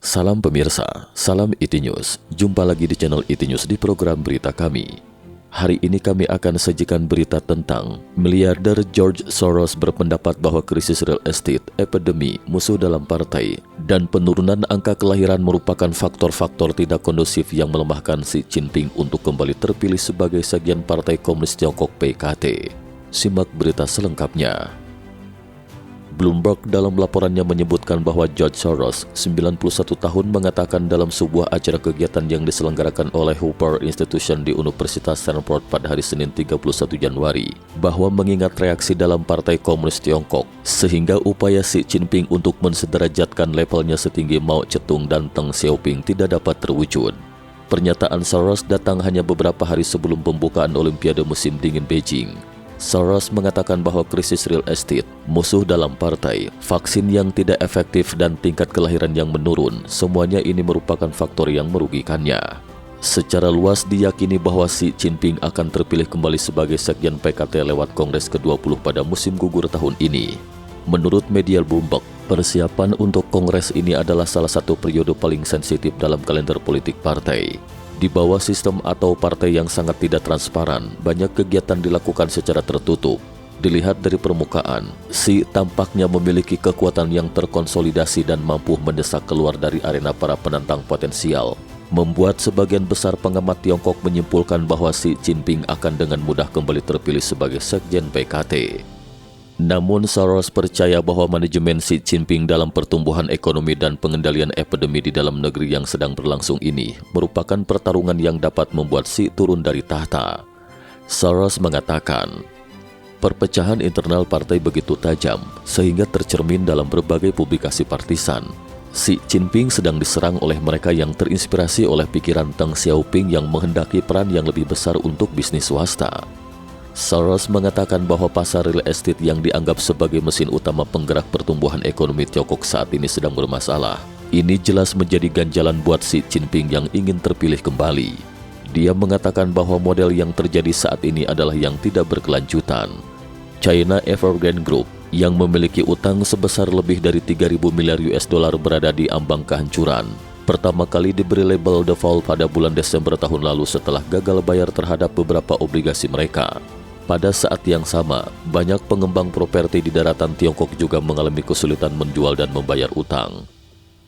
Salam pemirsa, salam IT News. Jumpa lagi di channel IT News di program berita kami. Hari ini kami akan sajikan berita tentang miliarder George Soros berpendapat bahwa krisis real estate, epidemi, musuh dalam partai, dan penurunan angka kelahiran merupakan faktor-faktor tidak kondusif yang melemahkan Xi Jinping untuk kembali terpilih sebagai sekjen Partai Komunis Tiongkok PKT. Simak berita selengkapnya. Bloomberg dalam laporannya menyebutkan bahwa George Soros, 91 tahun, mengatakan dalam sebuah acara kegiatan yang diselenggarakan oleh Hooper Institution di Universitas Stanford pada hari Senin 31 Januari, bahwa mengingat reaksi dalam Partai Komunis Tiongkok, sehingga upaya Xi Jinping untuk mensederajatkan levelnya setinggi Mao Zedong dan Deng Xiaoping tidak dapat terwujud. Pernyataan Soros datang hanya beberapa hari sebelum pembukaan Olimpiade musim dingin Beijing. Soros mengatakan bahwa krisis real estate, musuh dalam partai, vaksin yang tidak efektif, dan tingkat kelahiran yang menurun, semuanya ini merupakan faktor yang merugikannya. Secara luas diyakini bahwa Xi Jinping akan terpilih kembali sebagai sekjen PKT lewat Kongres ke-20 pada musim gugur tahun ini. Menurut media Bloomberg, persiapan untuk Kongres ini adalah salah satu periode paling sensitif dalam kalender politik partai. Di bawah sistem atau partai yang sangat tidak transparan, banyak kegiatan dilakukan secara tertutup. Dilihat dari permukaan, Xi tampaknya memiliki kekuatan yang terkonsolidasi dan mampu mendesak keluar dari arena para penantang potensial, membuat sebagian besar pengamat Tiongkok menyimpulkan bahwa Xi Jinping akan dengan mudah kembali terpilih sebagai sekjen PKT. Namun Soros percaya bahwa manajemen Xi Jinping dalam pertumbuhan ekonomi dan pengendalian epidemi di dalam negeri yang sedang berlangsung ini merupakan pertarungan yang dapat membuat Xi turun dari tahta. Soros mengatakan, perpecahan internal partai begitu tajam sehingga tercermin dalam berbagai publikasi partisan. Xi Jinping sedang diserang oleh mereka yang terinspirasi oleh pikiran Deng Xiaoping yang menghendaki peran yang lebih besar untuk bisnis swasta. Soros mengatakan bahwa pasar real estate yang dianggap sebagai mesin utama penggerak pertumbuhan ekonomi Tiongkok saat ini sedang bermasalah. Ini jelas menjadi ganjalan buat Xi Jinping yang ingin terpilih kembali. Dia mengatakan bahwa model yang terjadi saat ini adalah yang tidak berkelanjutan. China Evergrande Group yang memiliki utang sebesar lebih dari 3.000 miliar US dollar berada di ambang kehancuran. Pertama kali diberi label default pada bulan Desember tahun lalu setelah gagal bayar terhadap beberapa obligasi mereka. Pada saat yang sama, banyak pengembang properti di daratan Tiongkok juga mengalami kesulitan menjual dan membayar utang.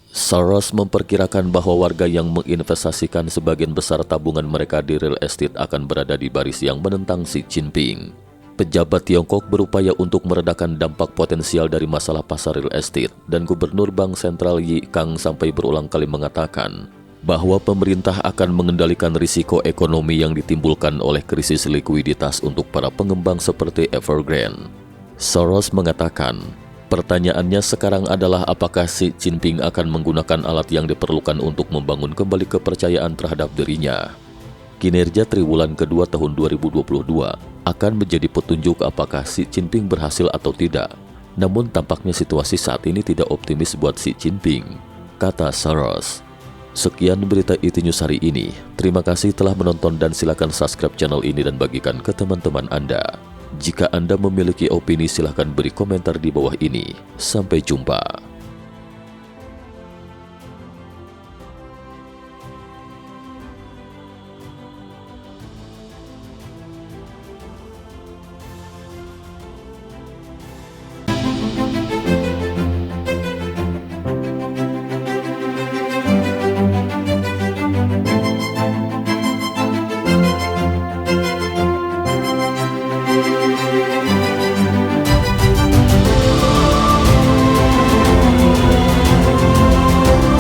Soros memperkirakan bahwa warga yang menginvestasikan sebagian besar tabungan mereka di real estate akan berada di baris yang menentang Xi Jinping. Pejabat Tiongkok berupaya untuk meredakan dampak potensial dari masalah pasar real estate, dan Gubernur Bank Sentral Yi Kang sampai berulang kali mengatakan bahwa pemerintah akan mengendalikan risiko ekonomi yang ditimbulkan oleh krisis likuiditas untuk para pengembang seperti Evergrande. Soros mengatakan, pertanyaannya sekarang adalah apakah Xi Jinping akan menggunakan alat yang diperlukan untuk membangun kembali kepercayaan terhadap dirinya. Kinerja triwulan kedua tahun 2022 akan menjadi petunjuk apakah Xi Jinping berhasil atau tidak. Namun tampaknya situasi saat ini tidak optimis buat Xi Jinping, kata Soros. Sekian berita IT News hari ini. Terima kasih telah menonton dan silakan subscribe channel ini dan bagikan ke teman-teman Anda. Jika Anda memiliki opini, silakan beri komentar di bawah ini. Sampai jumpa.